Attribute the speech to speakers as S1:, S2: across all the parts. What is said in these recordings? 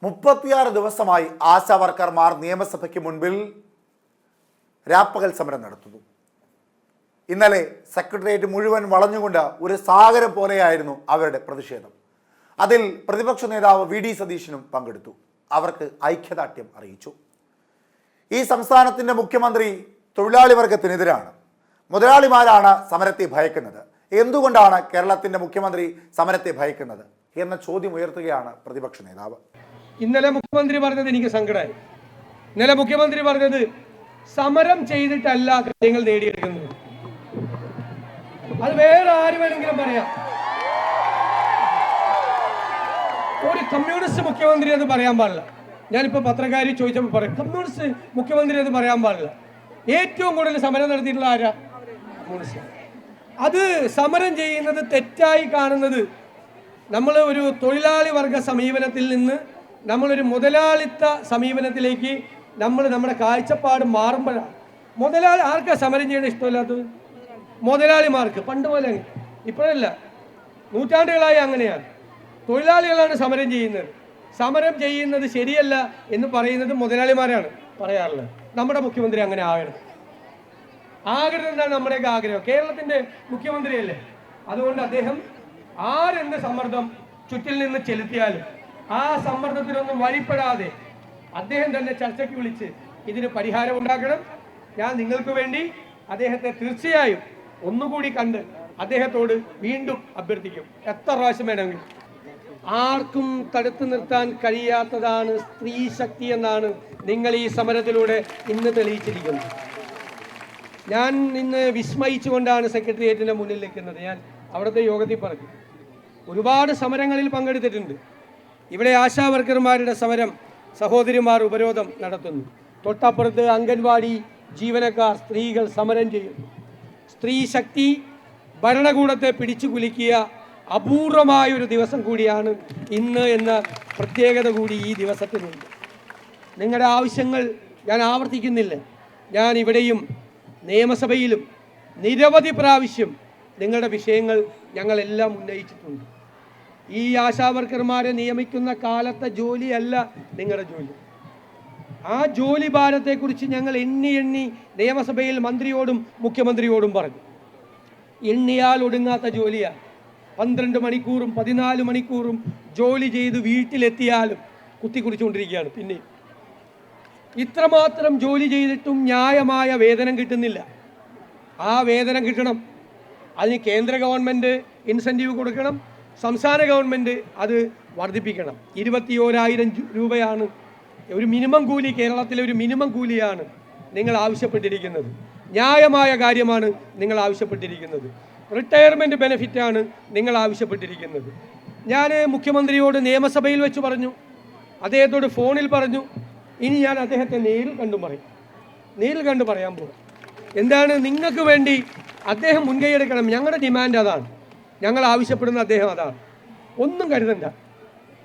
S1: 36 ദിവസമായി ആശാ വർക്കർമാർ നിയമസഭയ്ക്ക് മുൻപിൽ രാപ്പകൽ സമരം നടത്തുന്നു. ഇന്നലെ സെക്രട്ടേറിയറ്റ് മുഴുവൻ വളഞ്ഞുകൊണ്ട് ഒരു സാഗരം പോലെയായിരുന്നു അവരുടെ പ്രതിഷേധം. അതിൽ പ്രതിപക്ഷ നേതാവ് വി.ഡി. സതീശനും പങ്കെടുത്തു. അവർക്ക് ഐക്യദാർഢ്യം അറിയിച്ചു. ഈ സംസ്ഥാനത്തിൻ്റെ മുഖ്യമന്ത്രി തൊഴിലാളി വർഗത്തിനെതിരാണ്. മുതലാളിമാരാണ് സമരത്തെ ഭയക്കുന്നത്. എന്തുകൊണ്ടാണ് കേരളത്തിൻ്റെ മുഖ്യമന്ത്രി സമരത്തെ ഭയക്കുന്നത് എന്ന ചോദ്യം ഉയർത്തുകയാണ് പ്രതിപക്ഷ നേതാവ്.
S2: ഇന്നലെ മുഖ്യമന്ത്രി പറഞ്ഞത് എനിക്ക് സങ്കടമായി. ഇന്നലെ മുഖ്യമന്ത്രി പറഞ്ഞത് സമരം ചെയ്തിട്ടല്ല കാര്യങ്ങൾ നേടിയെടുക്കുന്നത്. അത് വേറെ ആര് വേണമെങ്കിലും പറയാം. ഒരു കമ്മ്യൂണിസ്റ്റ് മുഖ്യമന്ത്രി അത് പറയാൻ പാടില്ല. ഞാനിപ്പോൾ പത്രക്കാരി ചോദിച്ചപ്പോൾ പറയും കമ്മ്യൂണിസ്റ്റ് മുഖ്യമന്ത്രി അത് പറയാൻ പാടില്ല. ഏറ്റവും കൂടുതൽ സമരം നടത്തിയിട്ടുള്ള ആരാ? കമ്മ്യൂണിസ്റ്റ്. അത് സമരം ചെയ്യുന്നത് തെറ്റായി കാണുന്നത് നമ്മൾ ഒരു തൊഴിലാളി വർഗ സമീപനത്തിൽ നിന്ന് നമ്മളൊരു മുതലാളിത്ത സമീപനത്തിലേക്ക് നമ്മുടെ കാഴ്ചപ്പാട് മാറുമ്പോഴാണ്. മുതലാളി ആർക്കാ സമരം ചെയ്യണ ഇഷ്ടമില്ലാത്തത്? മുതലാളിമാർക്ക്. പണ്ട് പോലെ ഇപ്പോഴല്ല, നൂറ്റാണ്ടുകളായി അങ്ങനെയാണ്. തൊഴിലാളികളാണ് സമരം ചെയ്യുന്നത്. സമരം ചെയ്യുന്നത് ശരിയല്ല എന്ന് പറയുന്നത് മുതലാളിമാരാണ് പറയാറുള്ളത്. നമ്മുടെ മുഖ്യമന്ത്രി അങ്ങനെ ആകരുതെന്നാണ് നമ്മുടെയൊക്കെ ആഗ്രഹം. കേരളത്തിൻ്റെ മുഖ്യമന്ത്രിയല്ലേ, അതുകൊണ്ട് അദ്ദേഹം ആരെന്ത് സമ്മർദ്ദം ചുറ്റിൽ നിന്ന് ചെലുത്തിയാലും ആ സമ്മർദ്ദത്തിനൊന്നും വഴിപ്പെടാതെ അദ്ദേഹം തന്നെ ചർച്ചയ്ക്ക് വിളിച്ച് ഇതിന് പരിഹാരം ഉണ്ടാക്കണം. ഞാൻ നിങ്ങൾക്ക് വേണ്ടി അദ്ദേഹത്തെ തീർച്ചയായും ഒന്നുകൂടി കണ്ട് അദ്ദേഹത്തോട് വീണ്ടും അഭ്യർത്ഥിക്കും. എത്ര പ്രാവശ്യം വേണമെങ്കിലും. ആർക്കും തടുത്തു നിർത്താൻ കഴിയാത്തതാണ് സ്ത്രീ ശക്തി എന്നാണ് നിങ്ങൾ ഈ സമരത്തിലൂടെ ഇന്ന് തെളിയിച്ചിരിക്കുന്നത്. ഞാൻ ഇന്ന് വിസ്മയിച്ചുകൊണ്ടാണ് സെക്രട്ടേറിയറ്റിൻ്റെ മുന്നിൽ നിൽക്കുന്നത്. ഞാൻ അവിടുത്തെ യോഗത്തിൽ പറഞ്ഞു, ഒരുപാട് സമരങ്ങളിൽ പങ്കെടുത്തിട്ടുണ്ട്. ഇവിടെ ആശാ വർക്കർമാരുടെ സമരം സഹോദരിമാർ ഉപരോധം നടത്തുന്നു. തൊട്ടപ്പുറത്ത് അംഗൻവാടി ജീവനക്കാർ സ്ത്രീകൾ സമരം ചെയ്യുന്നു. സ്ത്രീ ശക്തി ഭരണകൂടത്തെ പിടിച്ചു കുലുക്കിയ അപൂർവമായൊരു ദിവസം കൂടിയാണ് ഇന്ന് എന്ന പ്രത്യേകത കൂടി ഈ ദിവസത്തിനുണ്ട്. നിങ്ങളുടെ ആവശ്യങ്ങൾ ഞാൻ ആവർത്തിക്കുന്നില്ല. ഞാൻ ഇവിടെയും നിയമസഭയിലും നിരവധി പ്രാവശ്യം നിങ്ങളുടെ വിഷയങ്ങൾ ഞങ്ങളെല്ലാം ഉന്നയിച്ചിട്ടുണ്ട്. ഈ ആശാ വർക്കർമാരെ നിയമിക്കുന്ന കാലത്തെ ജോലിയല്ല നിങ്ങളുടെ ജോലി. ആ ജോലി ഭാരത്തെക്കുറിച്ച് ഞങ്ങൾ എണ്ണി നിയമസഭയിൽ മന്ത്രിയോടും മുഖ്യമന്ത്രിയോടും പറഞ്ഞു. എണ്ണിയാൽ ഒടുങ്ങാത്ത ജോലിയാണ്. 12 മണിക്കൂറും 14 മണിക്കൂറും ജോലി ചെയ്ത് വീട്ടിലെത്തിയാലും കുത്തിക്കുടിച്ചുകൊണ്ടിരിക്കുകയാണ്. പിന്നെ ഇത്രമാത്രം ജോലി ചെയ്തിട്ടും ന്യായമായ വേതനം കിട്ടുന്നില്ല. ആ വേതനം കിട്ടണം. അതിന് കേന്ദ്ര ഗവൺമെൻറ് ഇൻസെൻറ്റീവ് കൊടുക്കണം, സംസ്ഥാന ഗവൺമെൻറ് അത് വർദ്ധിപ്പിക്കണം. 21,000 രൂപയാണ് ഒരു മിനിമം കൂലി. കേരളത്തിലെ ഒരു മിനിമം കൂലിയാണ് നിങ്ങൾ ആവശ്യപ്പെട്ടിരിക്കുന്നത്. ന്യായമായ കാര്യമാണ് നിങ്ങൾ ആവശ്യപ്പെട്ടിരിക്കുന്നത്. റിട്ടയർമെൻറ്റ് ബെനിഫിറ്റാണ് നിങ്ങൾ ആവശ്യപ്പെട്ടിരിക്കുന്നത്. ഞാൻ മുഖ്യമന്ത്രിയോട് നിയമസഭയിൽ വെച്ച് പറഞ്ഞു, അദ്ദേഹത്തോട് ഫോണിൽ പറഞ്ഞു. ഇനി ഞാൻ അദ്ദേഹത്തെ നേരിൽ കണ്ടു പറയാൻ പോകും. എന്താണ് നിങ്ങൾക്ക് വേണ്ടി അദ്ദേഹം മുൻകൈയെടുക്കണം. ഞങ്ങളുടെ ഡിമാൻഡ് അതാണ്, ഞങ്ങൾ ആവശ്യപ്പെടുന്ന അദ്ദേഹം അതാണ്. ഒന്നും കരുതണ്ട.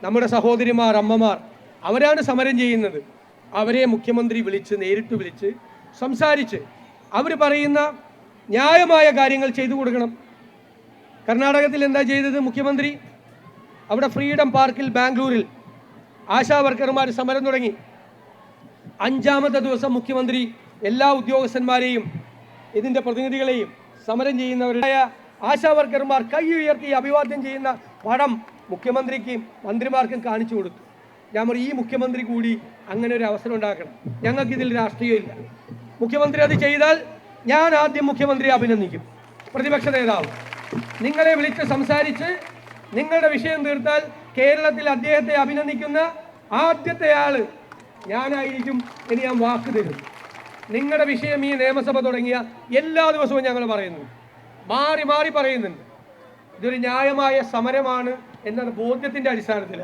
S2: നമ്മുടെ സഹോദരിമാർ, അമ്മമാർ അവരാണ് സമരം ചെയ്യുന്നത്. അവരെ മുഖ്യമന്ത്രി നേരിട്ട് വിളിച്ച് സംസാരിച്ച് അവർ പറയുന്ന ന്യായമായ കാര്യങ്ങൾ ചെയ്തു കൊടുക്കണം. കർണാടകത്തിൽ എന്താ ചെയ്തത് മുഖ്യമന്ത്രി? അവിടെ ഫ്രീഡം പാർക്കിൽ ബാംഗ്ലൂരിൽ ആശാ വർക്കർമാർ സമരം തുടങ്ങി. 5ാമത്തെ ദിവസം മുഖ്യമന്ത്രി എല്ലാ ഉദ്യോഗസ്ഥന്മാരെയും ഇതിൻ്റെ പ്രതിനിധികളെയും സമരം ചെയ്യുന്നവരായ ആശാ വർക്കർമാർ കൈ ഉയർത്തി അഭിവാദ്യം ചെയ്യുന്ന പടം മുഖ്യമന്ത്രിക്കും മന്ത്രിമാർക്കും കാണിച്ചു കൊടുത്തു. ഞാൻ ഈ മുഖ്യമന്ത്രി കൂടി അങ്ങനെ ഒരു അവസരം ഉണ്ടാക്കണം. ഞങ്ങൾക്കിതിൽ രാഷ്ട്രീയമില്ല. മുഖ്യമന്ത്രി അത് ചെയ്താൽ ഞാൻ ആദ്യം മുഖ്യമന്ത്രിയെ അഭിനന്ദിക്കും. പ്രതിപക്ഷ നേതാവ് നിങ്ങളെ വിളിച്ച് സംസാരിച്ച് നിങ്ങളുടെ വിഷയം തീർത്താൽ കേരളത്തിൽ അദ്ദേഹത്തെ അഭിനന്ദിക്കുന്ന ആദ്യത്തെ ആള് ഞാനായിരിക്കും എന്ന് ഞാൻ വാക്ക് തരും. നിങ്ങളുടെ വിഷയം ഈ നിയമസഭ തുടങ്ങിയ എല്ലാ ദിവസവും ഞങ്ങൾ പറയുന്നു, മാറി പറയുന്നുണ്ട്. ഇതൊരു ന്യായമായ സമരമാണ് എന്ന ബോധ്യത്തിൻ്റെ അടിസ്ഥാനത്തിൽ